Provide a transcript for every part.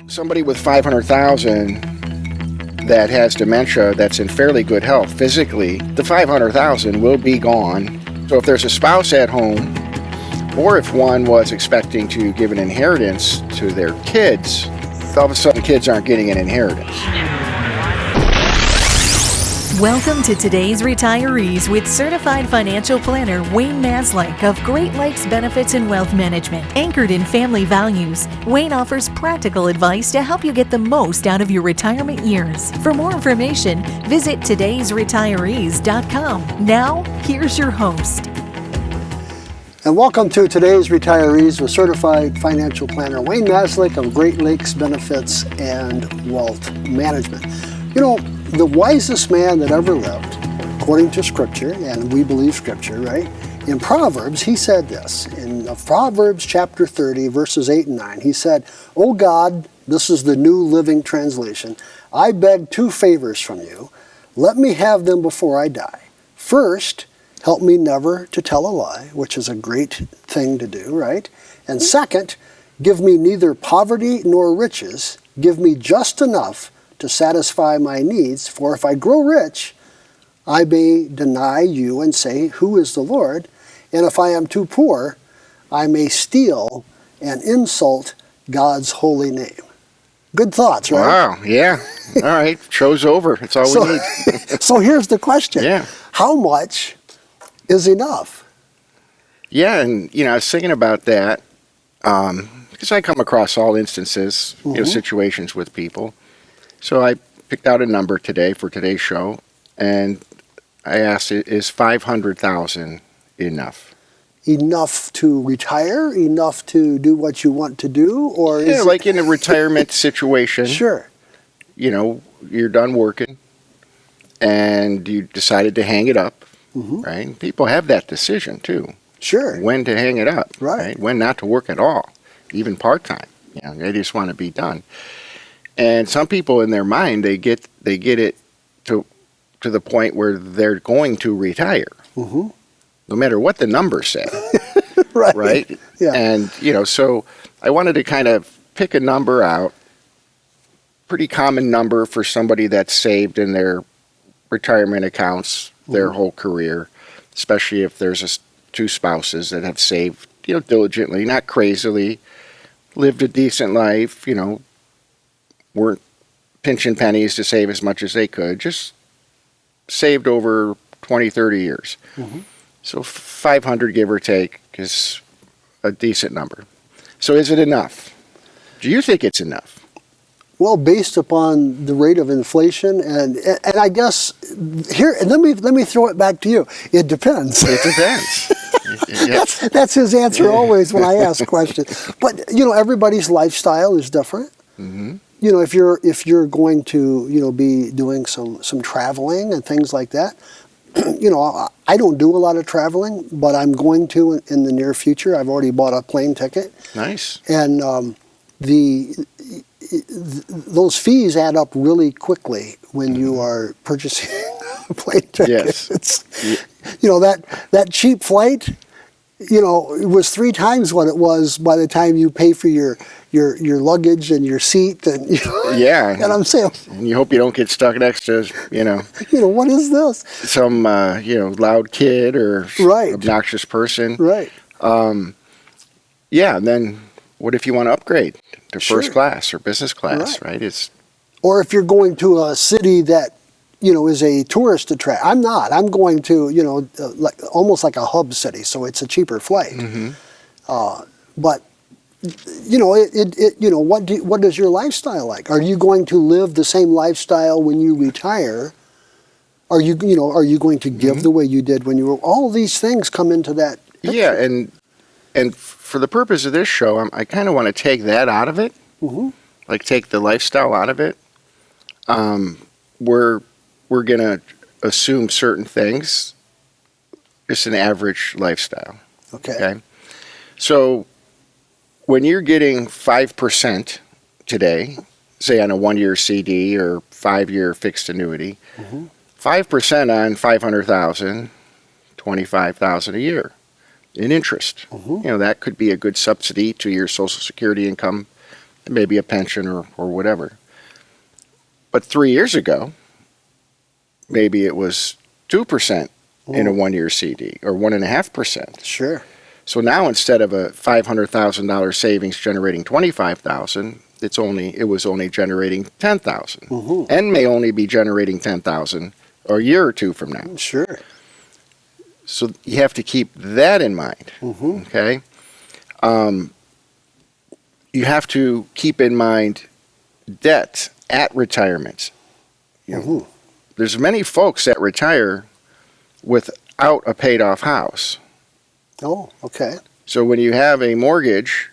Somebody with 500,000 that has dementia that's in fairly good health physically, the 500,000 will be gone. So if there's a spouse at home, or if one was expecting to give an inheritance to their kids, all of a sudden kids aren't getting an inheritance. Welcome to today's Retirees with Certified Financial Planner Wayne Maslyk of Great Lakes Benefits and Wealth Management. Anchored in family values, Wayne offers practical advice to help you get the most out of your retirement years. For more information, visit today'sretirees.com. Now, here's your host. And welcome to today's Retirees with Certified Financial Planner Wayne Maslyk of Great Lakes Benefits and Wealth Management. You know, the wisest man that ever lived, according to Scripture, and we believe Scripture, right? In Proverbs, he said this. In Proverbs chapter 30, verses 8 and 9, he said, "O God," this is the New Living Translation, "I beg two favors from you. Let me have them before I die. First, help me never to tell a lie," which is a great thing to do, right? And second, give me neither poverty nor riches. Give me just enough to satisfy my needs, for if I grow rich, I may deny you and say, "Who is the Lord?" And if I am too poor, I may steal and insult God's holy name. Good thoughts, right? Wow, yeah. All right, show's over. That's all we need. So here's the question. Yeah. How much is enough? Yeah, and I was thinking about that because I come across all instances, situations with people. So I picked out a number today for today's show, and I asked, is 500,000 enough? Enough to retire? Enough to do what you want to do? Or Yeah, like in a retirement situation. Sure. You're done working, and you decided to hang it up, right? People have that decision, too. Sure. When to hang it up, right? When not to work at all, even part-time. They just want to be done. And some people in their mind, they get it to the point where they're going to retire, no matter what the numbers say, right? Yeah. And so I wanted to kind of pick a number out, pretty common number for somebody that's saved in their retirement accounts their whole career, especially if there's two spouses that have saved, diligently, not crazily, lived a decent life, weren't pinching pennies to save as much as they could, just saved over 20, 30 years. So 500, give or take, is a decent number. So is it enough? Do you think it's enough? Well, based upon the rate of inflation, and I guess here, and let me throw it back to you. It depends. It depends. That's his answer always when I ask questions. But everybody's lifestyle is different. If you're going to be doing some traveling and things like that, I don't do a lot of traveling, but I'm going to in the near future. I've already bought a plane ticket. Nice. And those fees add up really quickly when you are purchasing a plane ticket. Yes. It's, that cheap flight, it was 3 times what it was by the time you pay for your luggage and your seat, and yeah. And I'm saying, and you hope you don't get stuck next to what is this? Some loud kid or obnoxious person, right? Yeah, and then what if you want to upgrade to first class or business class, right? Or if you're going to a city that is a tourist attraction. I'm not. I'm going to, almost like a hub city, so it's a cheaper flight. But, what is your lifestyle like? Are you going to live the same lifestyle when you retire? Are you going to give the way you did when you were? All of these things come into that picture. Yeah, and for the purpose of this show, I kind of want to take that out of it, like take the lifestyle out of it. We're going to assume certain things. It's an average lifestyle. Okay. So when you're getting 5% today, say on a 1-year CD or 5-year fixed annuity, 5% on 500,000, 25,000 a year in interest. That could be a good subsidy to your Social Security income maybe a pension or whatever. But 3 years ago, maybe it was 2% in a 1-year CD or 1.5%. Sure. So now instead of a $500,000 savings generating $25,000, it was only generating $10,000, and may only be generating $10,000 a year or two from now. Sure. So you have to keep that in mind. Okay. You have to keep in mind debt at retirement. There's many folks that retire without a paid off house. Oh, okay. So when you have a mortgage,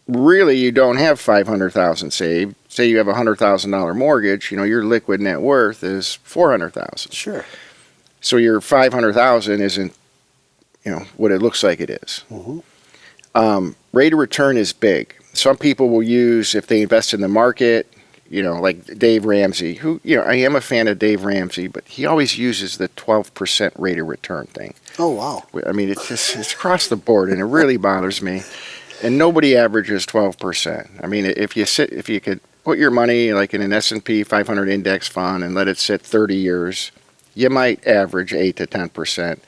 really you don't have $500,000 saved. Say you have a $100,000 mortgage, your liquid net worth is $400,000. Sure. So your $500,000 isn't, what it looks like it is. Rate of return is big. Some people will use, if they invest in the market, like Dave Ramsey, who, I am a fan of Dave Ramsey, but he always uses the 12% rate of return thing. Oh, wow. I mean, it's across the board, and it really bothers me. And nobody averages 12%. I mean, if you could put your money like in an S&P 500 index fund and let it sit 30 years, you might average 8 to 10%.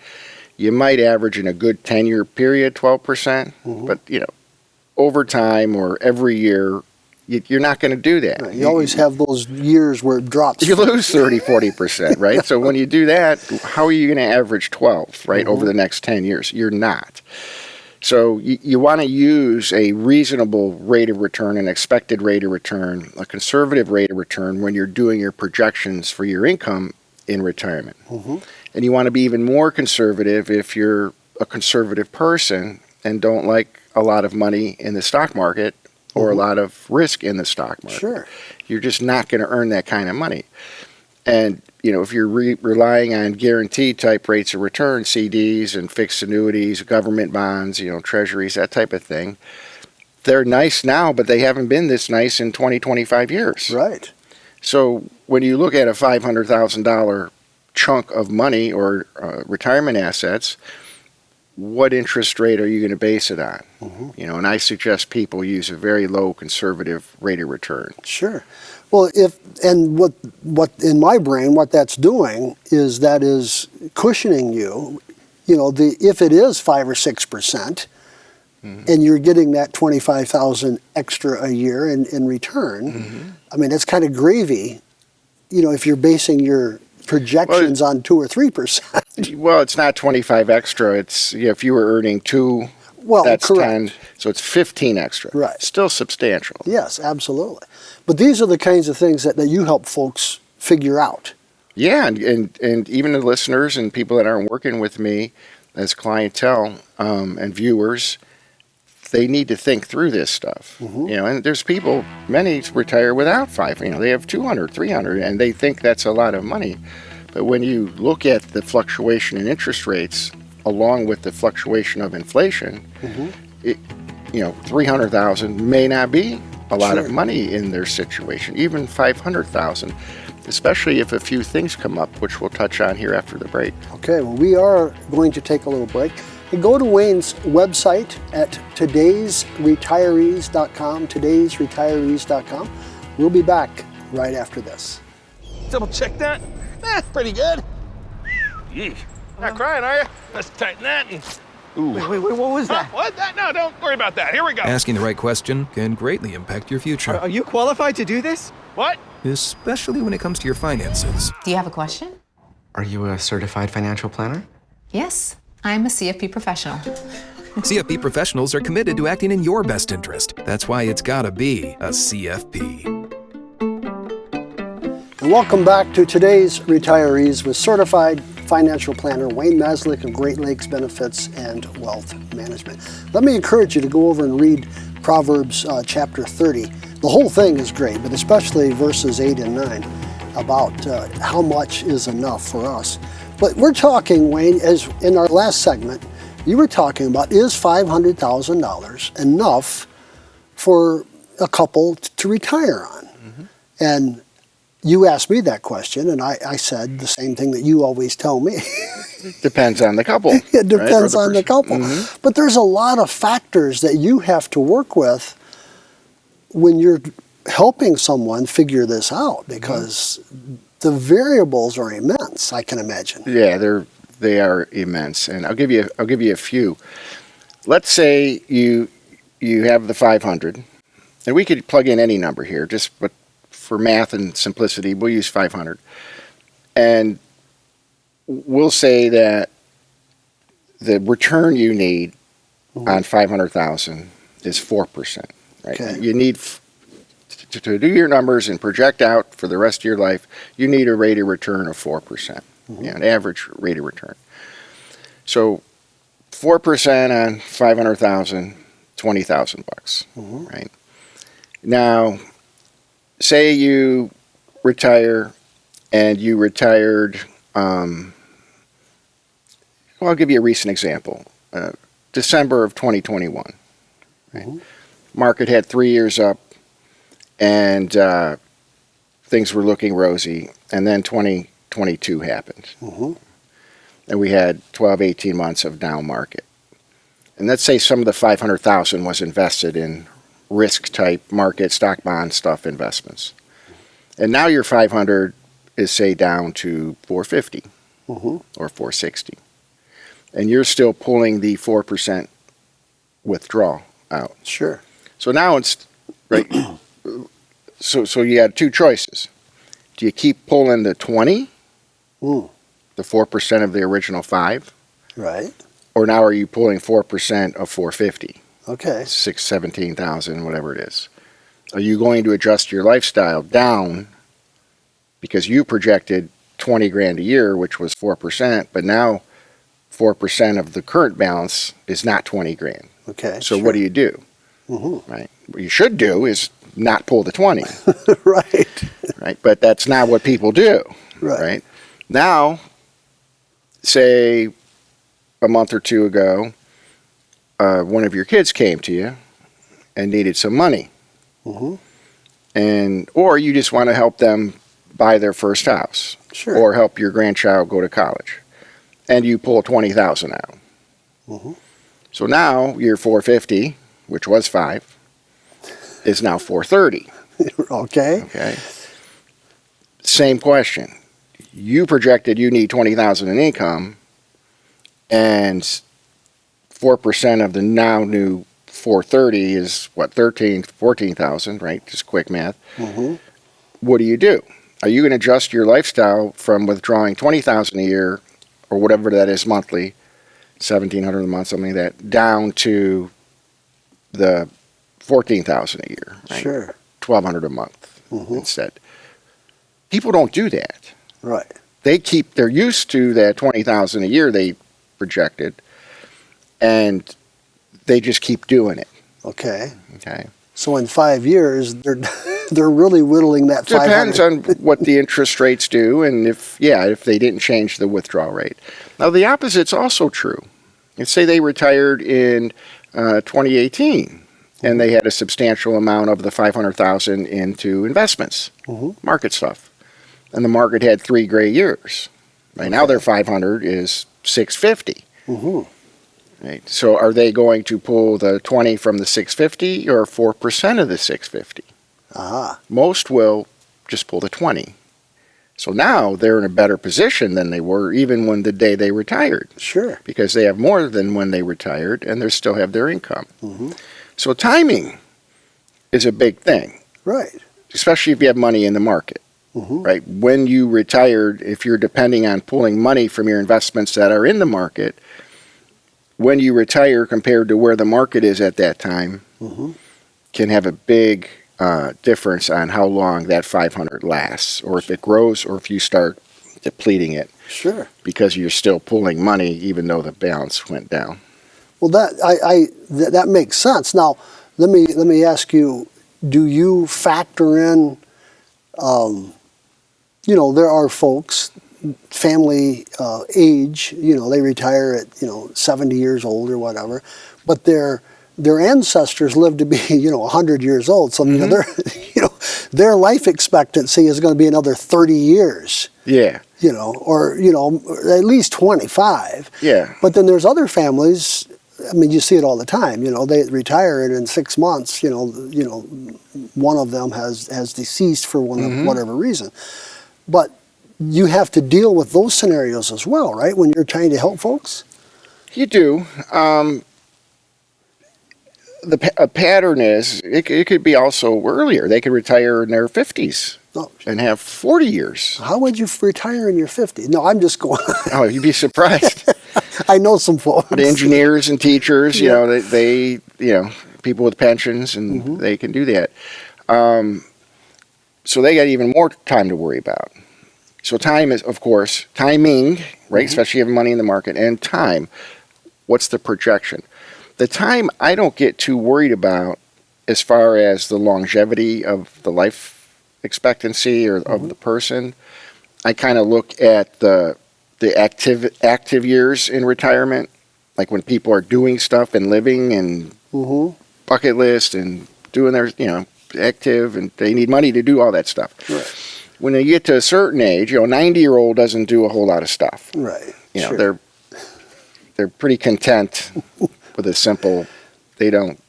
You might average in a good 10-year period 12%, but over time or every year, you're not going to do that. Right. You always have those years where it drops. You lose 30, 40%, right? So when you do that, how are you going to average 12, right, over the next 10 years? You're not. So you want to use a reasonable rate of return, an expected rate of return, a conservative rate of return when you're doing your projections for your income in retirement. And you want to be even more conservative if you're a conservative person and don't like a lot of money in the stock market or a lot of risk in the stock market. Sure. You're just not going to earn that kind of money. And, if you're relying on guaranteed type rates of return, CDs and fixed annuities, government bonds, treasuries, that type of thing, they're nice now, but they haven't been this nice in 20, 25 years. Right. So when you look at a $500,000 chunk of money or retirement assets, what interest rate are you going to base it on? And I suggest people use a very low conservative rate of return. Sure. Well, what in my brain, what that's doing is that is cushioning you. If it is 5 or 6%, and you're getting that $25,000 extra a year in return, I mean, it's kind of gravy. If you're basing your projections on 2 or 3%. Well, it's not 25 extra. It's if you were earning 2, that's correct. 10, so it's 15 extra. Right. Still substantial. Yes, absolutely. But these are the kinds of things that you help folks figure out. Yeah, and even the listeners and people that aren't working with me as clientele and viewers, they need to think through this stuff. And there's people, many retire without 5. They have 200, 300, and they think that's a lot of money. But when you look at the fluctuation in interest rates, along with the fluctuation of inflation, 300,000 may not be a lot of money in their situation, even 500,000, especially if a few things come up, which we'll touch on here after the break. Okay, well, we are going to take a little break. And go to Wayne's website at todaysretirees.com, todaysretirees.com. We'll be back right after this. Double check that. Pretty good. Yeesh. Not crying, are you? Let's tighten that and... Ooh. Wait, what was that? What? No, don't worry about that. Here we go. Asking the right question can greatly impact your future. Are you qualified to do this? What? Especially when it comes to your finances. Do you have a question? Are you a certified financial planner? Yes, I'm a CFP professional. CFP professionals are committed to acting in your best interest. That's why it's gotta be a CFP. And welcome back to Today's Retirees with certified financial planner Wayne Maslyk of Great Lakes Benefits and Wealth Management. Let me encourage you to go over and read Proverbs chapter 30. The whole thing is great, but especially verses 8 and 9 about how much is enough for us. But we're talking, Wayne, as in our last segment, you were talking about, is $500,000 enough for a couple to retire on? And you asked me that question, and I said the same thing that you always tell me. Depends on the couple. It depends on the couple. Mm-hmm. But there's a lot of factors that you have to work with when you're helping someone figure this out, because the variables are immense, I can imagine. Yeah, they are immense, and I'll give you a few. Let's say you have the 500, and we could plug in any number here, but for math and simplicity, we'll use 500, and we'll say that the return you need on 500,000 is 4%. Right? Okay. You need to do your numbers and project out for the rest of your life. You need a rate of return of 4%, an average rate of return. So 4% on 500,000, $20,000, right? Now, say you retire, and you retired. Well, I'll give you a recent example. December of 2021. Right? Market had 3 years up, and things were looking rosy. And then 2022 happened. And we had 12, 18 months of down market. And let's say some of the 500,000 was invested in risk-type market, stock, bond stuff investments. And now your 500 is, say, down to 450 or 460. And you're still pulling the 4% withdrawal out. Sure. So now it's, right, so you had two choices. Do you keep pulling the 20, the 4% of the original 5? Right. Or now are you pulling 4% of 450? Okay. 17,000, whatever it is. Are you going to adjust your lifestyle down because you projected 20 grand a year, which was 4%, but now 4% of the current balance is not 20 grand. Okay. So sure. what do you do? Right. What you should do is not pull the 20. Right. Right. But that's not what people do. Right. Now, say a month or two ago, one of your kids came to you and needed some money. Or you just want to help them buy their first house. Sure. Or help your grandchild go to college. And you pull 20,000 out. So now your 450, which was 5, is now 430. Okay. Okay. Same question. You projected you need 20,000 in income, and 4% of the now new 430 is what, 14,000, right? Just quick math. What do? Are you going to adjust your lifestyle from withdrawing 20,000 a year or whatever that is monthly, 1,700 a month, something like that, down to the 14,000 a year, right? Sure. 1,200 a month instead? People don't do that. Right. They're used to that 20,000 a year they projected, and they just keep doing it. Okay. Okay. So in 5 years, they're really whittling that 500. Depends on what the interest rates do, and if they didn't change the withdrawal rate. Now the opposite's also true. Let's say they retired in 2018, and they had a substantial amount of the 500,000 into investments, market stuff, and the market had 3 great years. Right now, their 500 is 650. Right. So are they going to pull the 20 from the 650 or 4% of the 650? Most will just pull the 20. So now they're in a better position than they were even when the day they retired. Sure. Because they have more than when they retired, and they still have their income. So timing is a big thing. Right. Especially if you have money in the market. Right. When you retired, if you're depending on pulling money from your investments that are in the market, when you retire compared to where the market is at that time, can have a big difference on how long that 500 lasts, or if it grows, or if you start depleting it. Sure. Because you're still pulling money even though the balance went down. Well, that makes sense. Now, let me ask you: do you factor in? There are folks, family age. They retire at 70 years old or whatever, but their ancestors lived to be 100 years old. So their life expectancy is going to be another 30 years. Yeah. Or at least 25. Yeah. But then there's other families I mean, you see it all the time. They retire and in 6 months, one of them has deceased for whatever reason. But you have to deal with those scenarios as well, right? When you're trying to help folks. You do. A pattern is it could be also earlier. They could retire in their 50s and have 40 years. How would you retire in your 50s? No, I'm just going. Oh, you'd be surprised. I know some folks. The engineers and teachers, they people with pensions, and they can do that. So they got even more time to worry about. So time is, of course, timing, right? Especially having money in the market, and time. What's the projection? The time I don't get too worried about as far as the longevity of the life expectancy or of the person. I kind of look at the active years in retirement, like when people are doing stuff and living and bucket list and doing their, active, and they need money to do all that stuff. Right. When they get to a certain age, 90-year-old doesn't do a whole lot of stuff. Right. They're pretty content with a simple. They don't,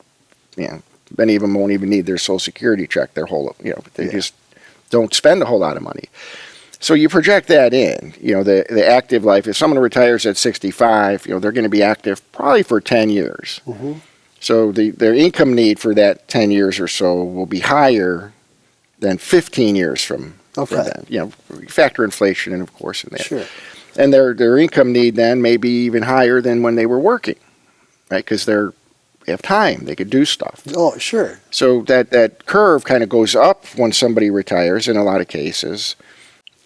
many of them won't even need their Social Security check. Their whole, they just don't spend a whole lot of money. So you project that in, the active life. If someone retires at 65, they're going to be active probably for 10 years. So their income need for that 10 years or so will be higher than 15 years from then. Factor inflation in, of course, in that. Sure. And their income need then may be even higher than when they were working, right? Because they have time. They could do stuff. Oh, sure. So that curve kind of goes up when somebody retires in a lot of cases,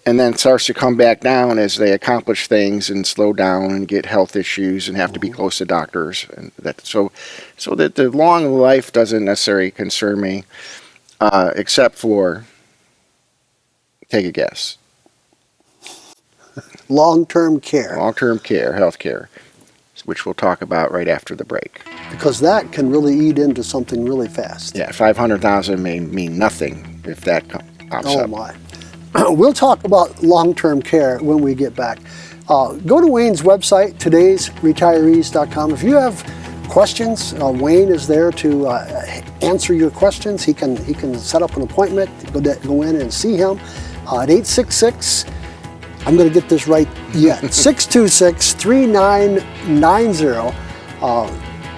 and then starts to come back down as they accomplish things and slow down and get health issues and have to be close to doctors. And that so that the long life doesn't necessarily concern me, except for, take a guess. Long-term care. Long-term care, health care, which we'll talk about right after the break. Because that can really eat into something really fast. Yeah, 500,000 may mean nothing if that pops up. Oh my. We'll talk about long-term care when we get back. Go to Wayne's website, todaysretirees.com. If you have questions, Wayne is there to answer your questions. He can set up an appointment, go in and see him at 866. I'm going to get this right yet. 626-3990.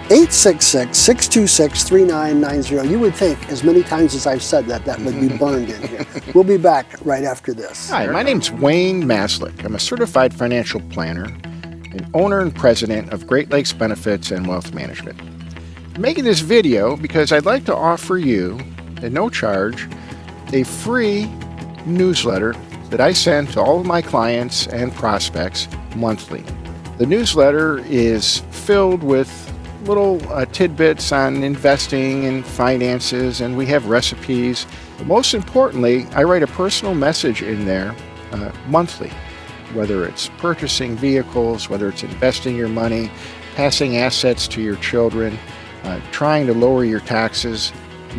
866-626-3990. You would think, as many times as I've said that would be burned in here. We'll be back right after this. Hi, my name's Wayne Maslyk. I'm a certified financial planner and owner and president of Great Lakes Benefits and Wealth Management. I'm making this video because I'd like to offer you, at no charge, a free newsletter that I send to all of my clients and prospects monthly. The newsletter is filled with little tidbits on investing and finances, and we have recipes. But most importantly, I write a personal message in there monthly, whether it's purchasing vehicles, whether it's investing your money, passing assets to your children, trying to lower your taxes,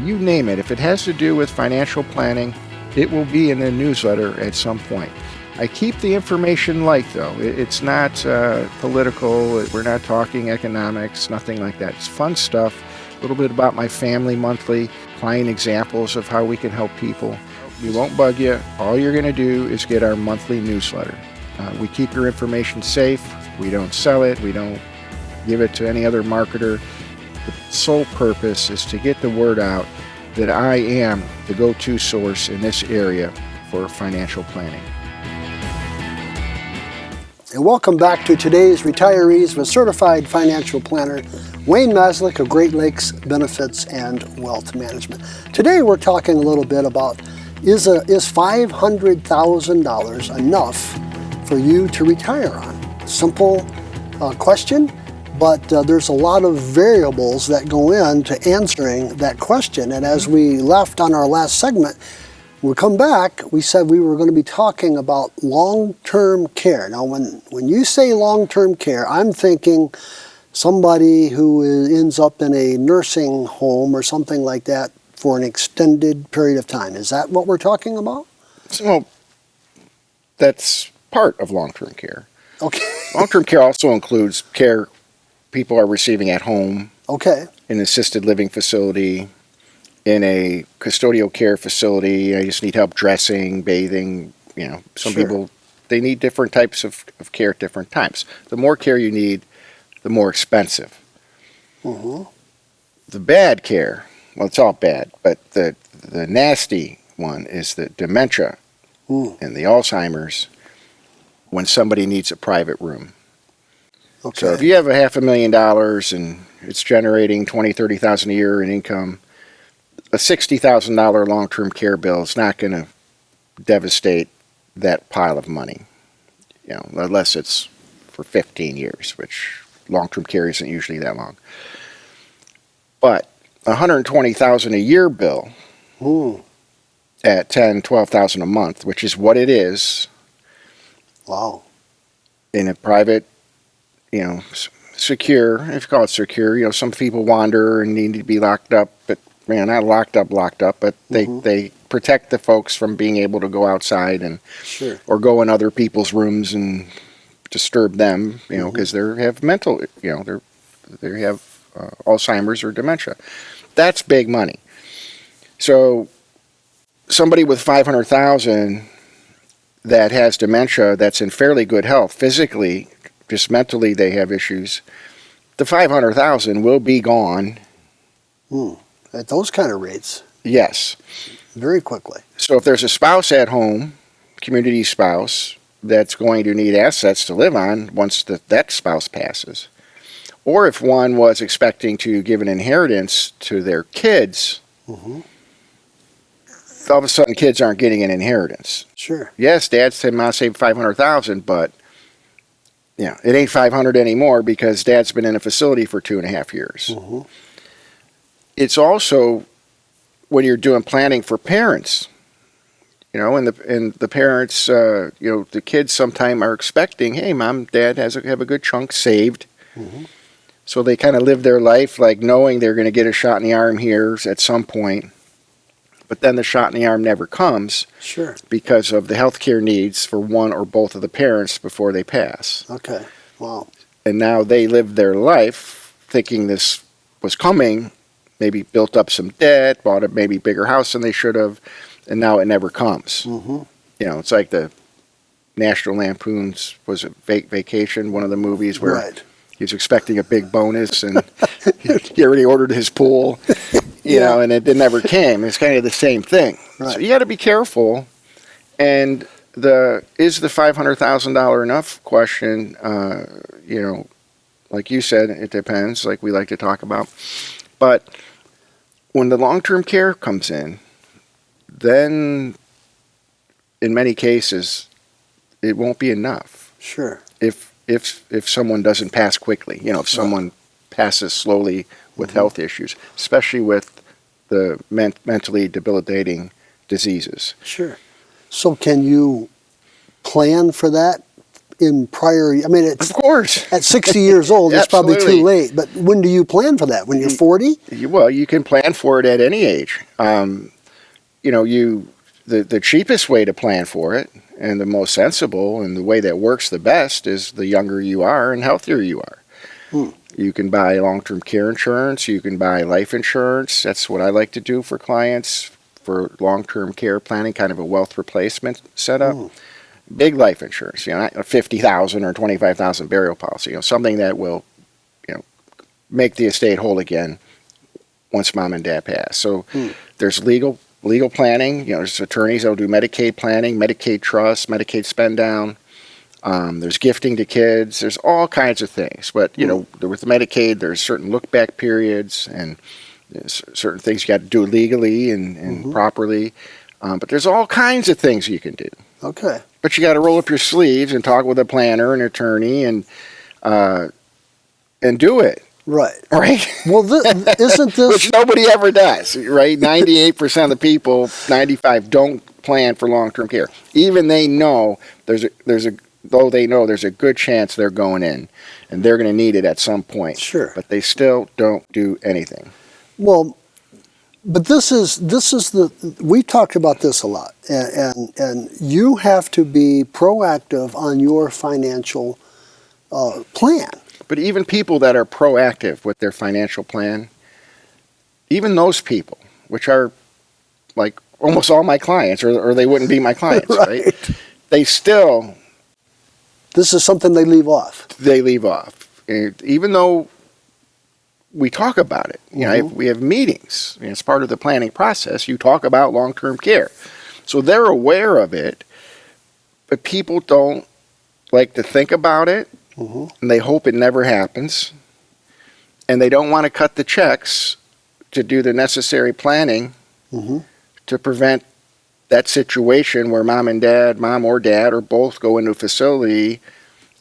you name it. If it has to do with financial planning, it will be in the newsletter at some point. I keep the information light, though. It's not political. We're not talking economics, nothing like that. It's fun stuff, a little bit about my family monthly, client examples of how we can help people. We won't bug you. All you're going to do is get our monthly newsletter. We keep your information safe. We don't sell it. We don't give it to any other marketer. The sole purpose is to get the word out that I am the go-to source in this area for financial planning. And welcome back to today's Retirees with certified financial planner Wayne Maslyk of Great Lakes Benefits and Wealth Management. Today we're talking a little bit about is $500,000 enough for you to retire on? Simple question, but there's a lot of variables that go into answering that question. And as we left on our last segment, we come back, we said we were going to be talking about long-term care. Now, when you say long-term care, I'm thinking somebody who ends up in a nursing home or something like that for an extended period of time. Is that what we're talking about? So, that's part of long-term care. Okay. Long-term care also includes care people are receiving at home, Okay. in an assisted living facility, in a custodial care facility. I just need help dressing, bathing. Some Sure. people, they need different types of care at different times. The more care you need, the more expensive. Mm-hmm. The bad care, well, it's all bad, but the nasty one is the dementia and the Alzheimer's when somebody needs a private room. Okay. So if you have $500,000 and it's generating $20,000-$30,000 a year in income, a $60,000 long-term care bill is not going to devastate that pile of money, unless it's for 15 years, which long-term care isn't usually that long. But a $120,000 a year bill at $10,000-$12,000 a month, which is what it is. Wow. In a private, secure, if you call it secure, some people wander and need to be locked up, but not locked up, but they protect the folks from being able to go outside and Sure. or go in other people's rooms and disturb them, because they have mental, they have Alzheimer's or dementia. That's big money. So somebody with $500,000 that has dementia, that's in fairly good health physically, just mentally they have issues, the $500,000 will be gone. At those kind of rates. Yes. Very quickly. So if there's a spouse at home, community spouse, that's going to need assets to live on once that spouse passes, or if one was expecting to give an inheritance to their kids, all of a sudden kids aren't getting an inheritance. Sure. Yes, Dad said, "Ma saved $500,000," but it ain't 500 anymore because Dad's been in a facility for 2.5 years. It's also when you're doing planning for parents, and the parents, the kids sometime are expecting, hey, Mom, Dad have a good chunk saved. So they kind of live their life like knowing they're going to get a shot in the arm here at some point. But then the shot in the arm never comes. Sure. Because of the healthcare needs for one or both of the parents before they pass. Okay. Wow. And now they live their life thinking this was coming, maybe built up some debt, bought a maybe bigger house than they should have, and now it never comes. It's like the National Lampoon's, was it Vacation, one of the movies where Right. he was expecting a big bonus and he already ordered his pool, and it never came. It's kind of the same thing. Right. So you got to be careful. And is the $500,000 enough question, like you said, it depends, like we like to talk about. But when the long-term care comes in, then in many cases, it won't be enough. Sure. If someone doesn't pass quickly, if someone passes slowly with health issues, especially with the mentally debilitating diseases. Sure. So can you plan for that in prior? I mean, it's, of course. At 60 years old, it's probably too late. But when do you plan for that? When you're 40? Well, you can plan for it at any age. The cheapest way to plan for it, and the most sensible, and the way that works the best, is the younger you are and healthier you are. You can buy long-term care insurance. You can buy life insurance. That's what I like to do for clients for long-term care planning, kind of a wealth replacement setup. Big life insurance, not a $50,000 or $25,000 burial policy. Something that will, make the estate whole again once Mom and Dad pass. So there's legal planning. There's attorneys that will do Medicaid planning, Medicaid trust, Medicaid spend down. There's gifting to kids. There's all kinds of things. But, with Medicaid, there's certain look-back periods and certain things you got to do legally and properly. But there's all kinds of things you can do. Okay. But you got to roll up your sleeves and talk with a planner, an attorney, and do it. Right. Right? Well, isn't this... Which nobody ever does, right? 98% of the people, 95, don't plan for long-term care. Even they know there's a good chance they're going in, and they're going to need it at some point. Sure. But they still don't do anything. Well, but this is we talked about this a lot, and you have to be proactive on your financial plan. But even people that are proactive with their financial plan, even those people, which are like almost all my clients, or they wouldn't be my clients, right? They still... This is something they leave off. They leave off. And even though we talk about it, you know, we have meetings, you know, as part of the planning process, you talk about long-term care. So they're aware of it, but people don't like to think about it, and they hope it never happens, and they don't want to cut the checks to do the necessary planning to prevent that situation where mom or dad, or both go into a facility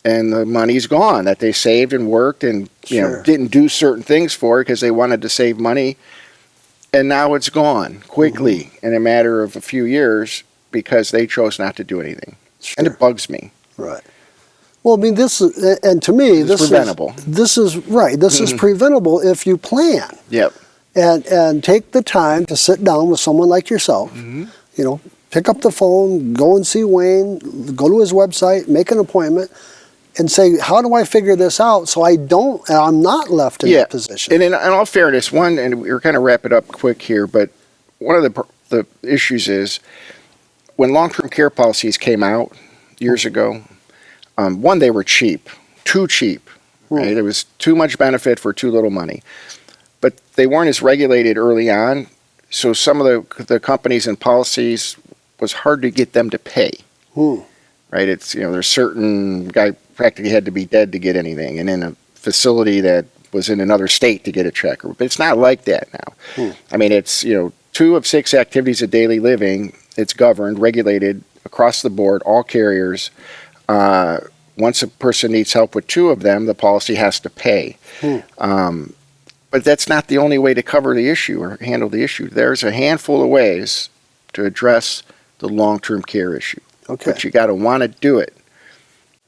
and the money's gone that they saved and worked and you know didn't do certain things for because they wanted to save money, and now it's gone quickly in a matter of a few years because they chose not to do anything. And it bugs me. Right. Well, I mean, this is, and to me, this is preventable. This is right. This is preventable if you plan. Yep. And take the time to sit down with someone like yourself. You know, pick up the phone, go and see Wayne, go to his website, make an appointment, and say, how do I figure this out so I'm not left in that position? And in all fairness, and we're kind of wrap it up quick here, but one of the issues is when long-term care policies came out years ago, one, they were cheap, too cheap, right? It was too much benefit for too little money. But they weren't as regulated early on, so some of the companies and policies was hard to get them to pay. Right? It's, you know, there's certain guy practically had to be dead to get anything, and in a facility that was in another state to get a check. But it's not like that now. I mean, it's, you know, 2 of 6 activities of daily living. It's governed, regulated across the board, all carriers. Once a person needs help with 2 of them, the policy has to pay. But that's not the only way to cover the issue or handle the issue. There's a handful of ways to address the long-term care issue. Okay. But you got to want to do it.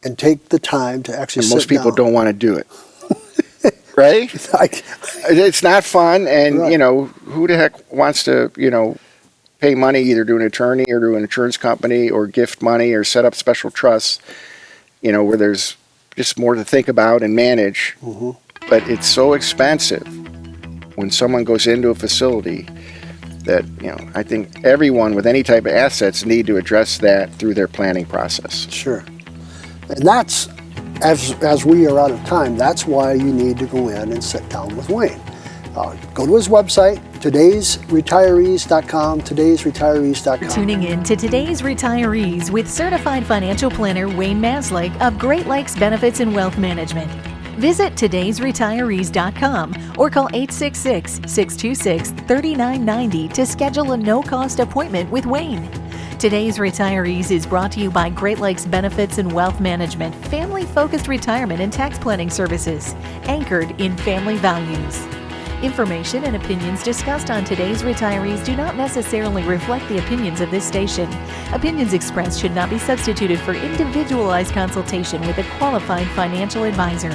And take the time to actually sit down. Most people don't want to do it. Right? It's not fun, and, you know, who the heck wants to, you know, pay money either to an attorney or to an insurance company or gift money or set up special trusts, you know, where there's just more to think about and manage. But it's so expensive when someone goes into a facility that, you know, I think everyone with any type of assets need to address that through their planning process. Sure. And that's, as we are out of time, that's why you need to go in and sit down with Wayne. Go to his website, todaysretirees.com, todaysretirees.com. Tuning in to Today's Retirees with certified financial planner Wayne Maslyk of Great Lakes Benefits and Wealth Management. Visit todaysretirees.com or call 866-626-3990 to schedule a no-cost appointment with Wayne. Today's Retirees is brought to you by Great Lakes Benefits and Wealth Management, family-focused retirement and tax planning services, anchored in family values. Information and opinions discussed on Today's Retirees do not necessarily reflect the opinions of this station. Opinions expressed should not be substituted for individualized consultation with a qualified financial advisor.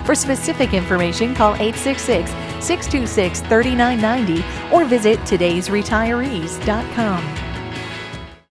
For specific information, call 866-626-3990 or visit todaysretirees.com.